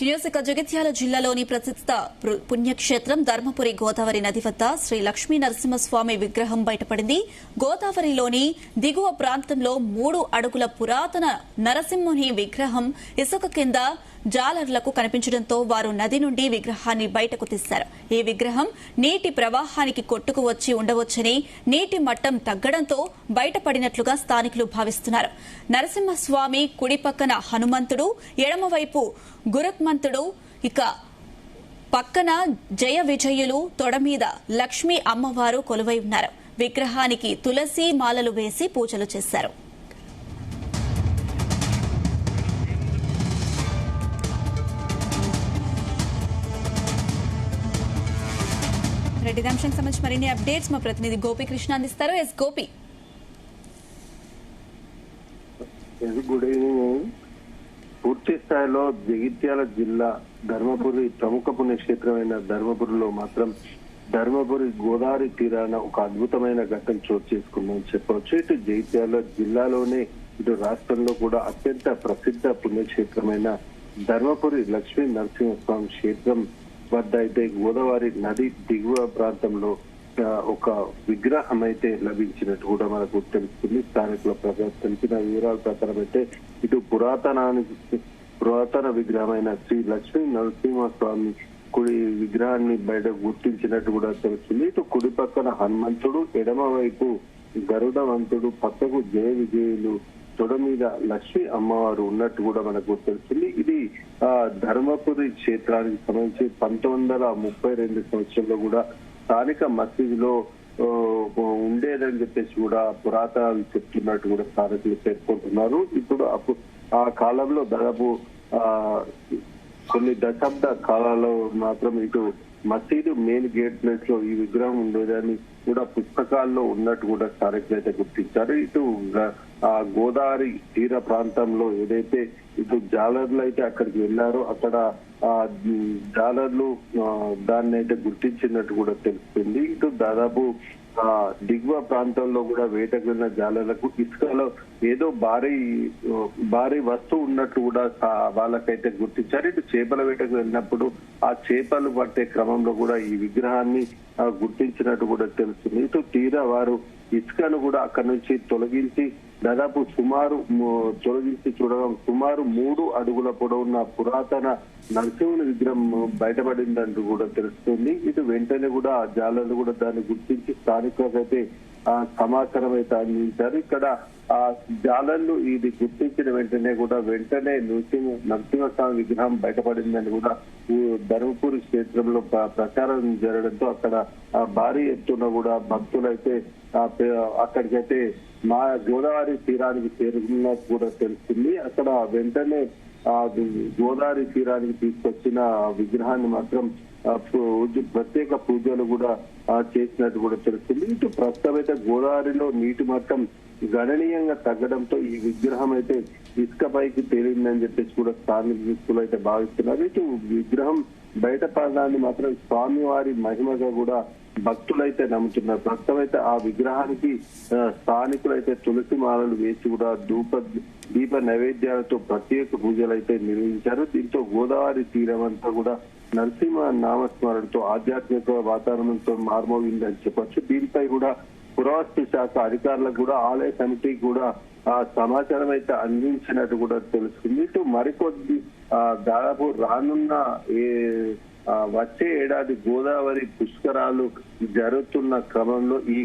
Right news. ఇక జగిత్యాల జిల్లాలోని ప్రసిద్ధ పుణ్యక్షేత్రం ధర్మపురి గోదావరి నది వద్ద శ్రీ లక్ష్మీ నరసింహస్వామి విగ్రహం బయటపడింది. గోదావరిలోని దిగువ ప్రాంతంలో 3 అడుగుల పురాతన నరసింహుని విగ్రహం ఇసుక కింద జాలర్లకు కనిపించడంతో వారు నది నుండి విగ్రహాన్ని బయటకు తీశారు. ఈ విగ్రహం నీటి ప్రవాహానికి కొట్టుకు వచ్చి ఉండవచ్చని, నీటి మట్టం తగ్గడంతో బయటపడినట్లుగా స్థానికులు భావిస్తున్నారు. నరసింహస్వామి కుడి పక్కన హనుమంతుడు, ఎడమవైపు గురుత్మంతుడు, ఇక పక్కన జయ విజయులు, తొడ మీద లక్ష్మీ అమ్మవారు కొలువై ఉన్నారు. విగ్రహానికి తులసి మాలలు వేసి పూజలు చేశారు. రెడ్డి అంశానికి సంబంధించి మరిన్ని అప్డేట్స్ మా ప్రతినిధి గోపీకృష్ణ అందిస్తారు. ఎస్ గోపి. Good evening. పూర్తి స్థాయిలో జగిత్యాల జిల్లా ధర్మపురి ప్రముఖ పుణ్యక్షేత్రమైన ధర్మపురిలో మాత్రం ధర్మపురి గోదావరి తీరాన ఒక అద్భుతమైన ఘట్టం చోటు చేసుకుందని చెప్పవచ్చు. ఇటు జగిత్యాల జిల్లాలోనే ఇటు రాష్ట్రంలో కూడా అత్యంత ప్రసిద్ధ పుణ్యక్షేత్రమైన ధర్మపురి లక్ష్మీ నరసింహస్వామి క్షేత్రం వద్ద అయితే గోదావరి నది దిగువ ప్రాంతంలో ఒక విగ్రహం అయితే లభించినట్టు కూడా మనకు తెలుస్తుంది. స్థానికుల తెలిసిన వివరాల ప్రకారం అయితే ఇటు పురాతన విగ్రహమైన శ్రీ లక్ష్మీ నరసింహస్వామి కుడి విగ్రహాన్ని బయట గుర్తించినట్టు కూడా తెలుస్తుంది. ఇటు కుడి పక్కన హనుమంతుడు, ఎడమ వైపు గరుడవంతుడు, పక్కకు జయ విజయులు, తొడ మీద లక్ష్మీ అమ్మవారు ఉన్నట్టు కూడా మనకు తెలుస్తుంది. ఇది ధర్మపురి క్షేత్రానికి సంబంధించి 1932 సంవత్సరంలో కూడా స్థానిక మసీదులో ఉండేదని చెప్పేసి కూడా పురాతనాలు చెప్తున్నట్టు కూడా స్థానికులు పేర్కొంటున్నారు. ఇప్పుడు ఆ కాలంలో దాదాపు కొన్ని దశాబ్ద కాలాల్లో మాత్రం ఇటు మసీదు మెయిన్ గేట్ ప్లేస్ లో ఈ విగ్రహం ఉండేదని కూడా పుస్తకాల్లో ఉన్నట్టు కూడా స్థానికులు అయితే గుర్తించారు. ఇటు గోదావరి తీర ప్రాంతంలో ఏదైతే ఇటు జాలర్లు అయితే అక్కడికి వెళ్లారో అక్కడ జాలర్లు దాన్ని అయితే గుర్తించినట్టు కూడా తెలుస్తుంది. ఇటు దాదాపు దిగువ ప్రాంతంలో కూడా వేటకు వెళ్ళిన జాలర్లకు ఇసుకలో ఏదో భారీ వస్తువు ఉన్నట్టు కూడా వాళ్ళకైతే గుర్తించారు. ఇటు చేపల వేటకు వెళ్ళినప్పుడు ఆ చేపలు పట్టే క్రమంలో కూడా ఈ విగ్రహాన్ని గుర్తించినట్టు కూడా తెలుస్తుంది. ఇటు తీరా వారు ఇసుకను కూడా అక్కడి నుంచి తొలగించి దాదాపు చూడడం సుమారు 3 అడుగుల పొడవున్న పురాతన నరసింహుని విగ్రహం బయటపడిందంటూ కూడా తెలుస్తుంది. ఇటు వెంటనే కూడా జాలర్లు కూడా దాన్ని గుర్తించి స్థానికులకైతే సమాచారం అయితే అందించారు. ఇక్కడ ఆ జాలర్లు ఇది గుర్తించిన వెంటనే నరసింహస్వామి విగ్రహం బయటపడిందని కూడా ధర్మపురి క్షేత్రంలో ప్రచారం జరగడంతో అక్కడ భారీ ఎత్తున కూడా భక్తులైతే అక్కడికైతే మా గోదావరి తీరానికి చేరుకున్నట్టు కూడా తెలుస్తుంది. అక్కడ వెంటనే గోదావరి తీరానికి తీసుకొచ్చిన విగ్రహాన్ని మాత్రం ప్రత్యేక పూజలు కూడా చేసినట్టు కూడా తెలుస్తుంది. ఇటు ప్రస్తుతం అయితే గోదావరిలో నీటి మట్టం గణనీయంగా తగ్గడంతో ఈ విగ్రహం అయితే ఇసుక పైకి తేలిందని చెప్పేసి కూడా స్థానికులు అయితే భావిస్తున్నారు. ఇటు విగ్రహం బయటపడడాన్ని మాత్రం స్వామివారి మహిమగా కూడా భక్తులైతే నమ్ముతున్నారు. ప్రస్తుతం అయితే ఆ విగ్రహానికి స్థానికులైతే తులసి మాలలు వేసి కూడా దీప నైవేద్యాలతో ప్రత్యేక పూజలు అయితే నిర్వహించారు. దీంతో గోదావరి తీరం అంతా కూడా నరసింహ నామస్మరణతో ఆధ్యాత్మిక వాతావరణంతో మార్మోగిందని చెప్పొచ్చు. దీనిపై కూడా పురావస్తు శాఖ అధికారులకు కూడా ఆలయ కమిటీకి కూడా ఆ సమాచారం అయితే అందించినట్టు కూడా తెలుస్తుంది. ఇటు మరికొద్ది దాదాపు రానున్న వచ్చే ఏడాది గోదావరి పుష్కరాలు జరుగుతున్న క్రమంలో ఈ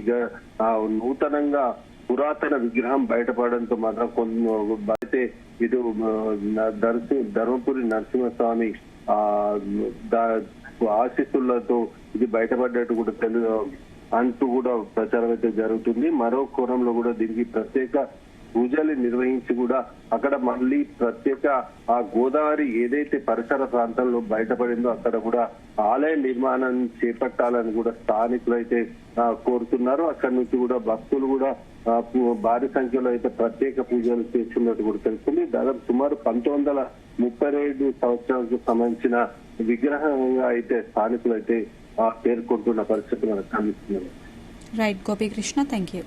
నూతనంగా పురాతన విగ్రహం బయటపడడంతో మాత్రం అయితే ఇటు ధర్మపురి నరసింహస్వామి ఆశీస్సులతో ఇది బయటపడ్డట్టు కూడా అంటూ కూడా ప్రచారం అయితే జరుగుతుంది. మరో కోణంలో కూడా దీనికి ప్రత్యేక పూజలు నిర్వహించి కూడా అక్కడ మళ్ళీ ప్రత్యేక ఆ గోదావరి ఏదైతే పరిసర ప్రాంతంలో బయటపడిందో అక్కడ కూడా ఆలయ నిర్మాణం చేపట్టాలని కూడా స్థానికులు అయితే కోరుతున్నారు. అక్కడి నుంచి కూడా భక్తులు కూడా భారీ సంఖ్యలో అయితే ప్రత్యేక పూజలు చేస్తున్నట్టు కూడా తెలుస్తుంది. దాదాపు సుమారు 1932 సంవత్సరాలకు సంబంధించిన విగ్రహంగా అయితే స్థానికులు అయితే పేర్కొంటున్న పరిస్థితి మనకు కనిపిస్తుంది. Right Gopikrishna, thank you.